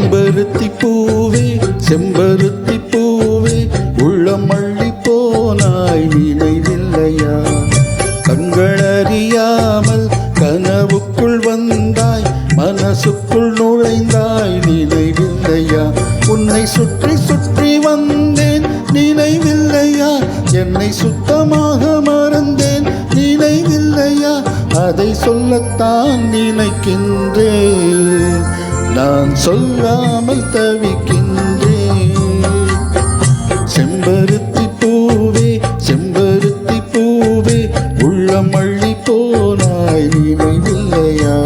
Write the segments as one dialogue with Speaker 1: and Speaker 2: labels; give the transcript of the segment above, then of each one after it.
Speaker 1: செம்பருத்தி பூவே செம்பருத்தி பூவே உள்ளம் அள்ளி போனாய் நினைவில்லையா? கண்களறியாமல் கனவுக்குள் வந்தாய் மனசுக்குள் நுழைந்தாய் நினைவில்லையா? உன்னை சுற்றி சுற்றி வந்தேன் நினைவில்லையா? என்னை சுத்தமாக மறந்தேன் நினைவில்லையா? அதை சொல்லத்தான் நினைக்கின்றேன், நான் சொல்லாமல் தவிக்கின்றேன். செம்பருத்தி பூவே செம்பருத்தி பூவே உள்ளம் அள்ளி போனாய் நினைவில்லையா?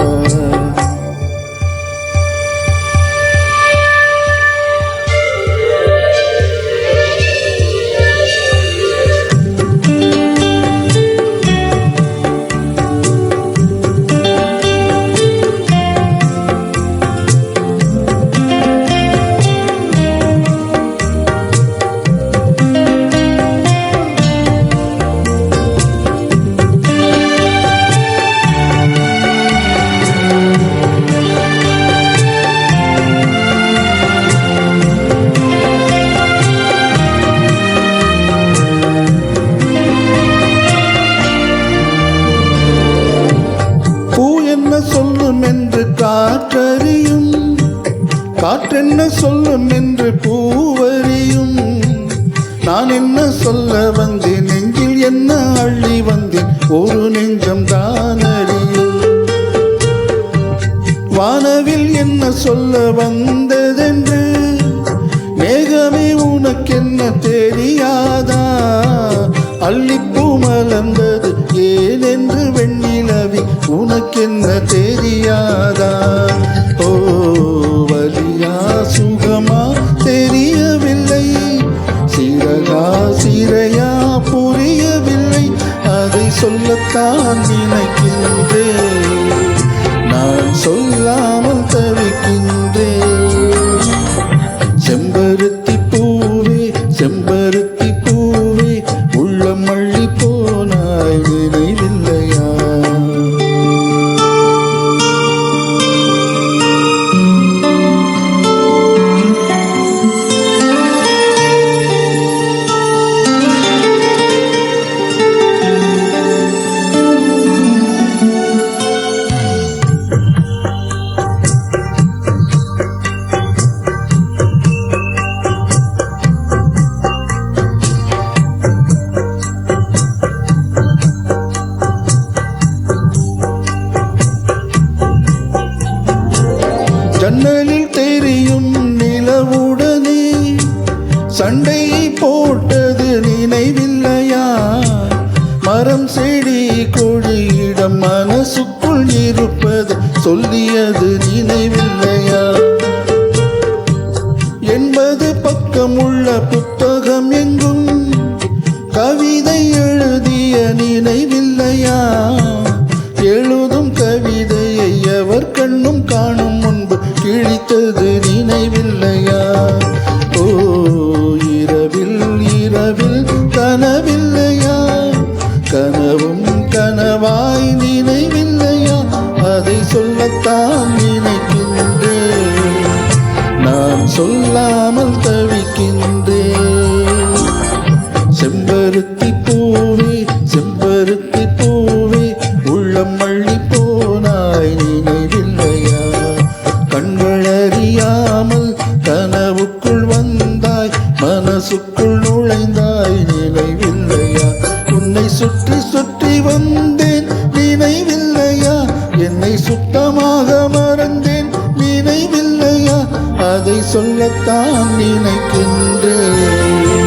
Speaker 1: சொல்லும் என்று காற்றறியும், காற்றென்ன சொல்லும் என்று பூவறியும். நான் என்ன சொல்ல வந்தேன், நெஞ்சில் என்ன அள்ளி வந்தேன், ஒரு நெஞ்சம் தான் அறியும். வானவில் என்ன சொல்ல வந்ததென்று மேகமே உனக்கென்ன தெரியாதா? அள்ளிப்பூ மலர்ந்தது ஏனென்று வெண்ணிலவி உனக்கென்ன தெரியாதா? ஓ வலியா சுகமா தெரியவில்லை, சிறகா சிறையா புரியவில்லை, அதை சொல்லத்தான் நினைக்கின்றேன், நான் சொல்லாமல் தவிக்கின்றேன். செம்பருத்தி பூவே செம்பருத்தி பூவே உள்ளம் அள்ளி போனாய் நினைவில்லையா? ஜன்னலில் தெரியும் நிலவுடனே சண்டை போட்டது நினைவில்லையா? மரம் செடி கொடியிடம் மனசுக்குள் இருப்பது சொல்லியது நினைவில்லையா? 80 பக்கம் உள்ள புத்தகம் எங்கும் கவிதை எழுதிய நினைவில்லையா? எழுதும் கவிதையை எவர் கண்ணும் காணும் முன்பு கிழித்தது நினைவில்லையா? ஓ இரவில் இரவில் கனவில்லையா? கனவும் கனவாய் நினைவில்லையா? அதை சொல்லத்தான் நினைக்கின்றேன், நான் சொல்லாமல் தவிக்கின்றேன். செம்பருத்தி பூவே செம்பருத்தி பூவே உள்ளம் அள்ளி போனாய் நினைவில்லையா? கண்களறியாமல் கனவுக்குள் வந்தாய் மனசுக்குள் நுழைந்தாய் நினைவில்லையா? உன்னை சுற்றி சுற்றி வந்தேன் நினைவில்லையா? என்னை சுத்தமாக மறந்தேன் நினைவில்லையா? அதை சொல்லத்தான் நினைக்கின்றேன்.